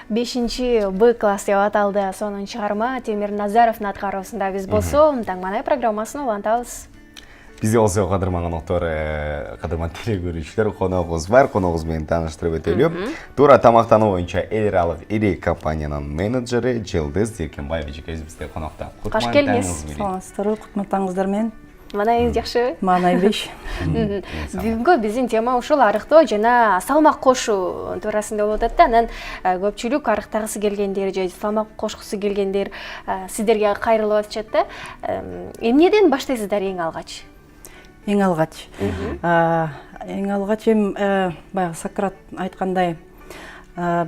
Бешинчи Б класс деп аталды сонун чыгарма Темир Назаровдун аткаруусунда биз болсо таңманай программасын улантабыз. Бизде болсо кадырман коноктору, кадырман телекөрүүчүлөр, коногубуз бар. Коногубуз менен тааныштырып өтөлү. Туура тамактануу боюнча эл аралык ири компаниянын менеджери Жылдыз Деркенбаева эжекебиз бизде конокто. Кош келиңиз. Саламатсыздарбы, кутматтаңыздар менен. Маанайыңыз жакшыбы? Маанай беш. Бүгүнкү биздин тема ушул арыктоо жана салмак кошуу туурасында болуп атат да. Анан көпчүлүк арыктагысы келгендер же салмак кошкусу келгендер сиздерге кайрылып атышат да. Эмнеден баштайсыздар эң алгач? Эң алгач баягы Сократ айткандай,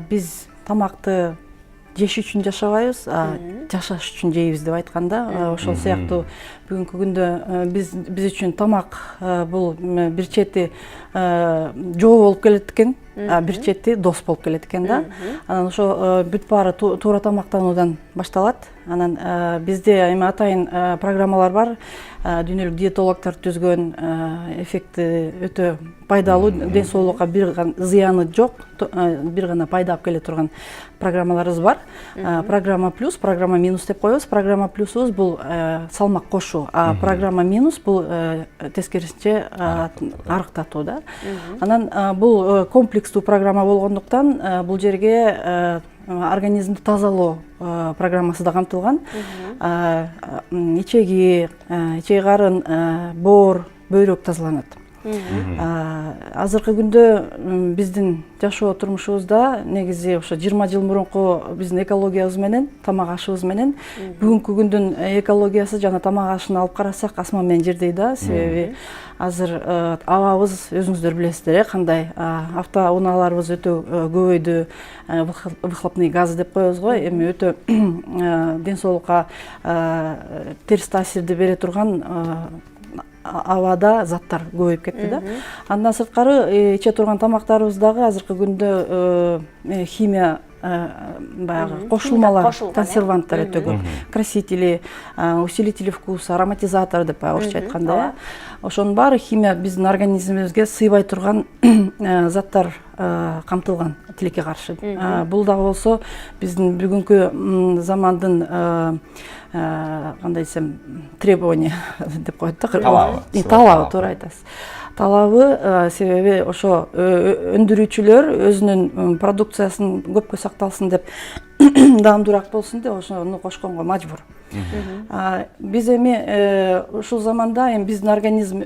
биз тамакты жеш үчүн жашабайбыз, жашаш үчүн жейбиз деп айтканда, ошол сыяктуу бүгүнкү күндө биз үчүн тамак бул бир чети жоо болуп келет экен, бир чети дос болуп келет экен да. Анан ошо бүт баары туура тамактануудан башталат. Анан бизде эми атайын программалар бар. Дүйнөлүк диетологдор түзгөн, эффекти өтө пайдалуу, ден соолукка бир зыяны жок, бир гана пайда алып келе турган программаларыбыз бар. Программа плюс, программа минус деп коебуз. Программа плюсубуз бул салмак кошуу, а программа минус бул тескерисинче арыктатуу да. Анан бул комплекстүү программа болгондуктан бул жерге организмди тазалоо программасы да камтылган. Ичеги, ичеги карын, боор, бөйрөк тазаланат. Азыркы күндө биздин жашоо турмушубузда негизи ошо 20 жыл мурунку биздин экологиябыз менен, тамак ашыбыз менен бүгүнкү күндүн экологиясы жана тамак ашын алып карасак асман менен жердей да. Себеби азыр абабыз өзүңүздөр билесиздер, кандай автоунааларыбыз өтө көбөйдү, выхлопный газ деп коебуз го, эми өтө ден соолукка терс таасирди бере турган абада заттар көбөйүп кетти да. Андан сырткары иче турган тамактарыбыз дагы азыркы күндө химия баягы кошулмалар, консерванттар өтө көп. Красители, усилители вкуса, ароматизатор деп орусча айтканда. Ошонун баары химия биздин организмибизге сыйбай турган заттар камтылган тилекке каршы. Бул дагы болсо биздин бүгүнкү замандын кандай десем, требования деп коет да. Талабы, туура айтасыз. Талабы себеби ошо өндүрүүчүлөр өзүнүн продукциясын көпкө сакталсын деп, даамдуураак болсун деп ошону кошконго мажбур. Биз эми ушул заманда эми биздин организм,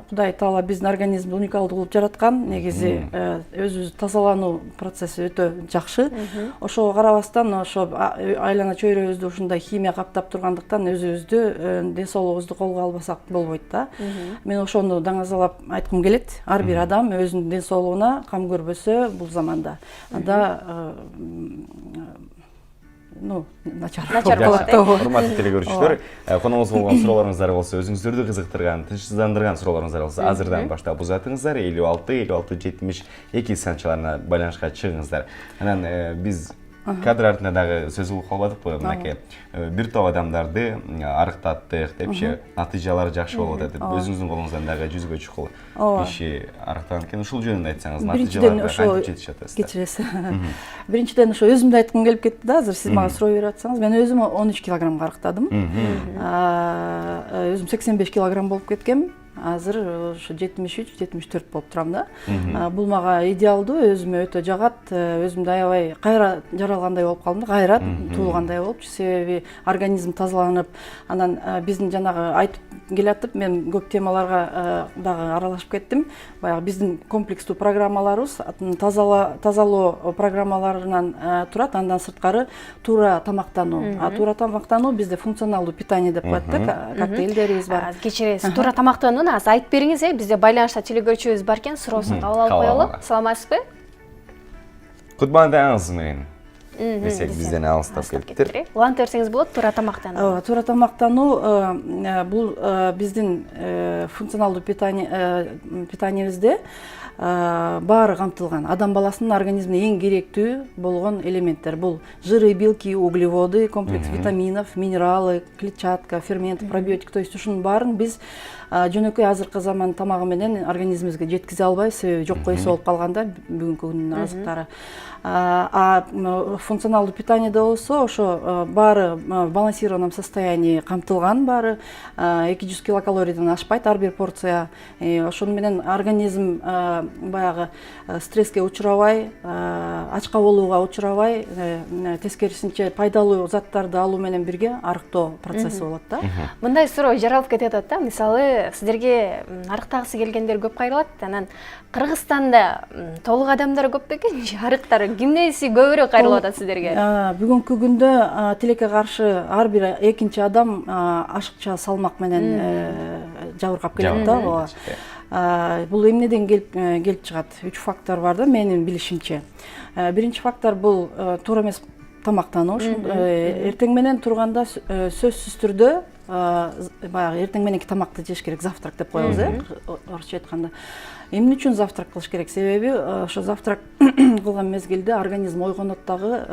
Кудай Таала биздин организмди уникалдуу кылып жараткан, негизи өзүбүз тазалануу процесси өтө жакшы. Ошого карабастан ошо айлана чөйрөбүздү ушундай химия каптап тургандыктан өзүбүздү ден соолугубузду колго албасак болбойт да. Мен ошону даңазалап айткым келет. Ар бир адам өзүнүн ден соолугуна кам көрбөсө бул заманда анда начар болот. Урматтуу телекөрүүчүлөр, коногубуз болгон суроолоруңуздар болсо, өзүңүздөрдү кызыктырган, тынчсыздандырган суроолоруңуздар болсо, азырдан баштап узатыңыздар. 56-72 санчаларына байланышка чыгыңыздар. Анан биз кадр артында дагы сөз кылып калбадыкпы, мынакей бир топ адамдарды арыктаттык депчи, натыйжалары жакшы болуп атат деп, өзүңүздүн колуңуздан дагы жүзгө чукул киши арыктаган экен. Ушул жөнүндө айтсаңыз, натыйжаларга кантип жетишип атасыздар? Кечиресиз. Биринчиден ошо өзүмдү айткым келип кетти да, азыр сиз мага суроо берип атсаңыз. Мен өзүм 13 килограммга арыктадым. Өзүм 85 килограмм болуп кеткем. Азыр ошо 73-74 болуп турам да. Бул мага идеалдуу, өзүмө өтө жагат. Өзүмдү аябай кайра жаралгандай болуп калдым да, кайра туулгандай болупчу. Себеби организм тазаланып, анан биздин жанагы айтып келатып, мен көп темаларга дагы аралашып кеттим. Баягы биздин комплекстүү программаларыбыз тазалоо программаларынан турат. Андан сырткары туура тамактануу. Туура тамактануу бизде функционалдуу питание деп коет да, коктейлдерибиз бар. Кечиресиз, туура тамактанууну аз айтып бериңиз, бизде байланышта телекөрүүчүбүз бар экен, суроосун кабыл алып коелу. Саламатсызбы? Кутмандыңыз менен. десек бизден алыстап келиптир. Улантып берсеңиз болот, туура тамактануу. Туура тамактануу бул биздин функционалдуу питаниябизде баары камтылган. Адам баласынын организмине эң керектүү болгон элементтер. Бул жиры, белки, углеводы, комплекс витаминов, минералы, клетчатка, фермент, пробиотик. То есть ушунун баарын биз жөнөкөй азыркы заман тамагы менен организмибизге жеткизе албайбыз, себеби жок койсо болуп калганда бүгүнкү күндүн азыктары. Функционалдуу питаниеде болсо ошо баары в балансированном состоянии камтылган, баары 200 килокалорийден ашпайт ар бир порция. Ошону менен организм баягы стресске учурабай, ачка болууга учурабай, тескерисинче пайдалуу заттарды алуу менен бирге арыктоо процесси болот да. Мындай суроо жаралып кетип атат да. Мисалы, сиздерге арыктагысы келгендер көп кайрылат. Анан Кыргызстанда толук адамдар көп бекен, арыктар кимдеси көбүрөөк кайрылып атат сиздерге? Бүгүнкү күндө тилекке каршы ар бир экинчи адам ашыкча салмак менен жабыркап келет да. Бул эмнеден келип чыгат? 3 фактор бар да менин билишимче. Биринчи фактор бул туура эмес тамактануу. Эртең менен турганда сөзсүз түрдө баягы эртең мененки тамакты жеш керек, завтрак деп коебуз, орусча айтканда. Эмне үчүн завтрак кылыш керек? Себеби ошо завтрак кылган мезгилде организм ойгонот дагы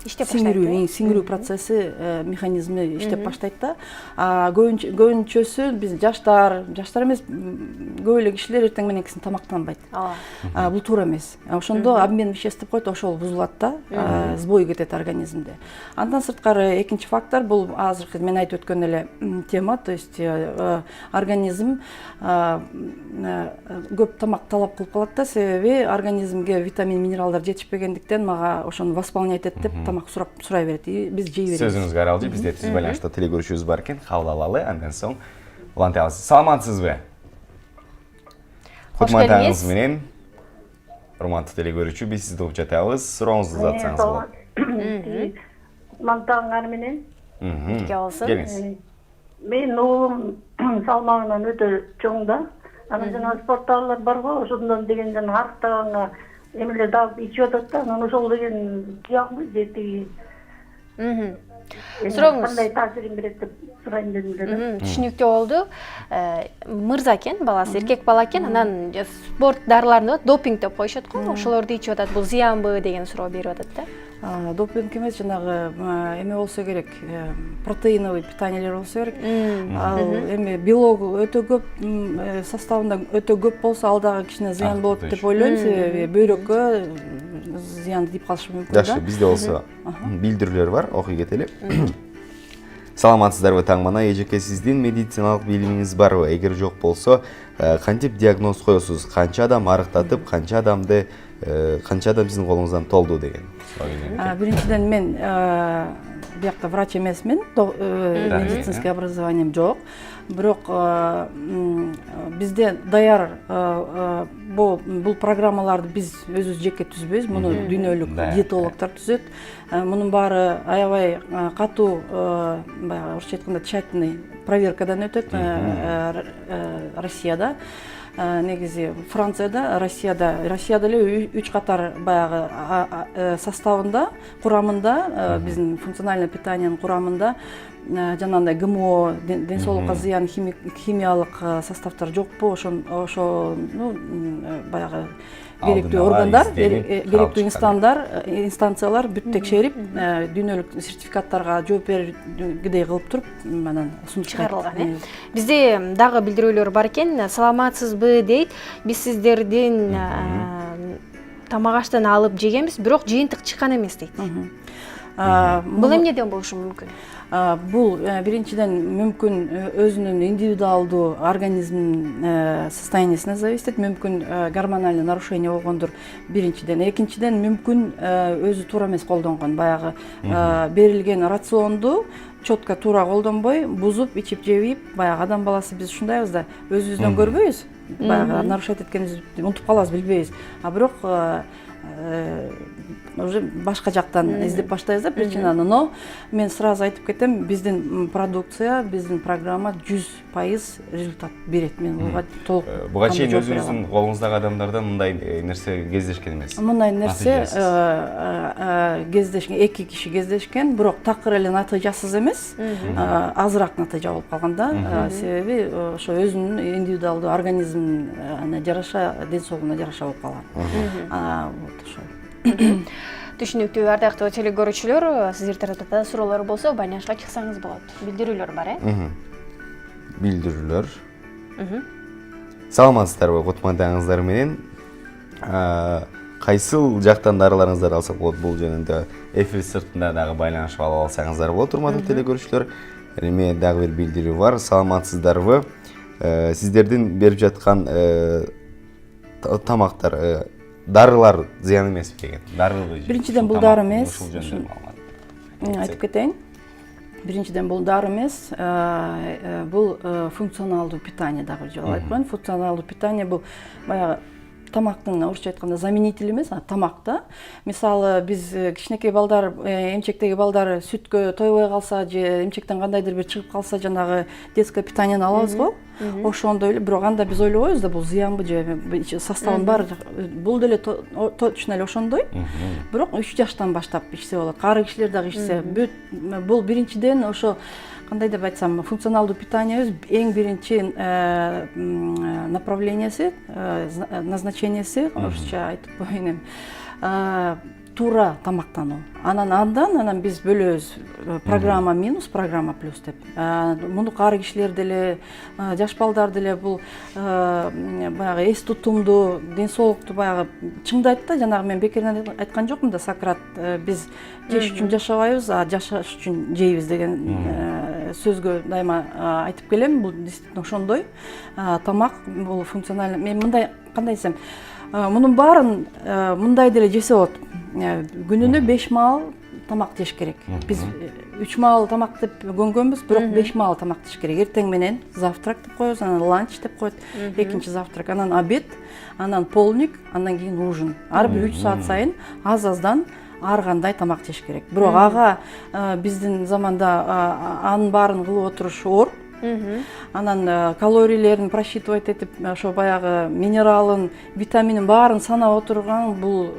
сиңирүү процесси, механизми иштеп баштайт да. Көбүнчөсү биз жаштар эмес, көп эле кишилер эртең мененкисин тамактанбайт. Бул туура эмес. Ошондо обмен веществ деп коет, ошол бузулат да, сбой кетет организмде. Андан сырткары экинчи фактор бул азыркы мен айтып өткөн эле тема, то есть организм көп тамак талап кылып калат да, себеби организмге витамин, минералдар жетишпегендиктен мага ошону восполнять эт деп тамак сурай берет. Биз жей беребиз. Сөзүңүзгө аралжы, бизде түз байланышта телегөрүүчүбүз бар экен, кабыл алалы, андан соң улантай аласыз. Саламатсызбы? Кутмандагыңыз менен урматтуу телегөрүүчү, биз сизди угуп жатабыз. Сурооңузду узатсаңыз болот. Мантаңар менен. Бирге болсун. Келиңиз. Мен уулум салмагынан өтө чоң да. Анан жана спорттагылар бар го, ошондон дегенден арыктаганга эмелер дагы ичип атат да, анан ошол деген кыягы жетиги. Сурооңуз кандай таасирин берет деп сурайын дедим да. Түшүнүктүү болду. Мырза экен, баласы эркек бала экен, анан спорт дарыларын допинг деп коюшат го, ошолорду ичип атат. Бул зыянбы деген суроо берип атат да. Допинг эмес, жанагы эме болсо керек, протеиновый питаниелер болсо керек. Ал эме белогу өтө көп, составында өтө көп болсо ал дагы кичине зыян болот деп ойлойм, себеби бөйрөккө зыян тийип калышы мүмкүн да. Жакшы, бизде болсо билдирүүлөр бар, окуй кетели. Саламатсыздарбы таңмана, эжеке сиздин медициналык билимиңиз барбы? Эгер жок болсо, кантип диагноз коесуз? Канча адам арыктатып, канча адам сиздин колуңуздан толду деген. Биринчиден мен биякта врач эмесмин, медицинский образованием жок. Бирок бизде даяр бул программаларды биз өзүбүз жеке түзбөйбүз, муну дүйнөлүк диетологдор түзөт. Мунун баары аябай катуу, баягы орусча айтканда тщательный проверкадан өтөт Россияда. Негизи Францияда, Россияда эле 3 катар баягы составында, курамында, биздин функциональный питаниянын курамында жанагындай ГМО, ден соолукка зыян химиялык составдар жокпу, ошо баягы керектүү органдар, керектүү инстанциялар бүт текшерип, дүйнөлүк сертификаттарга жооп бергидей кылып туруп, анан чыгарылган. Бизде дагы билдирүүлөр бар экен. Саламатсызбы дейт. Биз сиздердин тамак аштан алып жегенбиз, бирок жыйынтык чыккан эмес дейт. Бул эмнеден болушу мүмкүн? Бул биринчиден мүмкүн өзүнүн индивидуалдуу организмдин состояниясына зависит этет, мүмкүн гормональный нарушение болгондур биринчиден. Экинчиден мүмкүн өзү туура эмес колдонгон, баягы берилген рационду четко туура колдонбой бузуп ичип жебейип баягы адам баласы биз ушундайбыз да өзүбүздөн көрбөйбүз баягы нарушать эткенибизди унутуп калабыз билбейбиз а бирок уже башка жактан издеп баштайбыз да причинаны но мен сразу айтып кетем биздин продукция биздин программа 100% результат берет мен буга толук буга чейин өзүңүздүн колуңуздагы адамдардан мындай нерсе кездешкен эмес мындай нерсе кездешкен 2 киши кездешкен бирок такыр эле натыйжасыз эмес азыраак натыйжа болуп калган да себеби ошо өзүнүн индивидуалдуу организмине жараша ден соолугуна жараша болуп калган вот ошо түшүнүктүү ардактуу телекөрүүчүлөр сиздер тараптан суроолор болсо байланышка чыксаңыз болот билдирүүлөр бар билдирүүлөр саламатсыздарбы кутмандагыңыздар менен кайсыл жактан дарыларыңыздарды алсак болот бул жөнүндө эфир сыртында дагы байланышып алып алсаңыздар болот урматтуу телекөрүүчүлөр эми дагы бир билдирүү бар саламатсыздарбы сиздердин берип жаткан тамактар дарылар зыян эмеспи деген дарылы биринчиден бул дары эмес айтып кетейин биринчиден бул дары эмес бул функционалдуу питание дагы жолу айтып коеюн функционалдуу питание бул баягы тамактын орусча айтканда заменитель эмес тамак да мисалы биз кичинекей балдар эмчектеги балдар сүткө тойбой калса же эмчектен кандайдыр бир чыгып калса жанагы детское питаниени алабыз го ошондой эле бирок анда биз ойлобойбуз да бул зыянбы же составын баары бул деле точно эле ошондой бирок 3 жаштан баштап ичсе болот кары кишилер дагы ичсе бул биринчиден ошо кандай деп айтсам функционалдуу питаниебиз эң биринчи направленияси назначенияси орусча айтып коеюн эми туура тамактануу анан биз бөлөбүз программа минус программа плюс деп муну кары кишилер деле жаш балдар деле бул баягы эс тутумду ден соолукту баягы чыңдайт да жанагы мен бекеринен айткан жокмун да Сократ биз жеш үчүн жашабайбыз жашаш үчүн жейбиз деген сөзгө дайыма айтып келем бул действительно ошондой тамак бул функциональный мен мындай кандай десем мунун баарын мындай деле жесе болот күнүнө 5 маал тамак жеш керек биз 3 маал тамак деп көнгөнбүз бирок 5 маал тамак жеш керек эртең менен завтрак деп коебуз анан ланч деп коет экинчи завтрак анан обед анан полдник андан кийин ужин ар бир 3 саат сайын аздан ар кандай тамак жеш керек бирок ага биздин заманда анын баарын кылып отуруш оор анан калорийлерин просчитывать этип ошо баягы минералын витаминин баарын санап отурган бул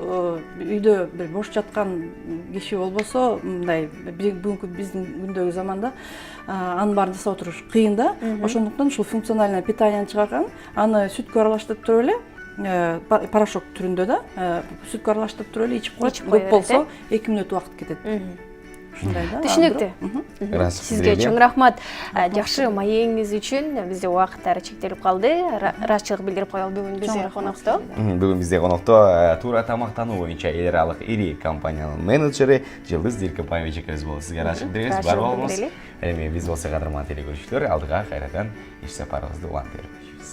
үйдө бир бош жаткан киши болбосо мындай бүгүнкү биздин күндөгү заманда анын баарын жасап отуруш кыйын да ошондуктан ушул функциональное питаниени чыгарган аны сүткө аралаштырып туруп эле порошок түрүндө да сүткө аралаштырып туруп эле ичип коет көп болсо 2 мүнөт убакыт кетет түшүнүктүү сизге чоң рахмат жакшы маегиңиз үчүн бизде убакыттары чектелип калды ыраазычылык билдирип коелу бүгүн бизде конокто туура тамактануу боюнча эл аралык ири компаниянын менеджери Жылдыз Дилкебаева эжекебиз болду сизге ыраазычылык билдиребиз бар болуңуз эми биз болсо кадырман телекөрүүчүлөр алдыга кайрадан иш сапарыбызды улантып беребиз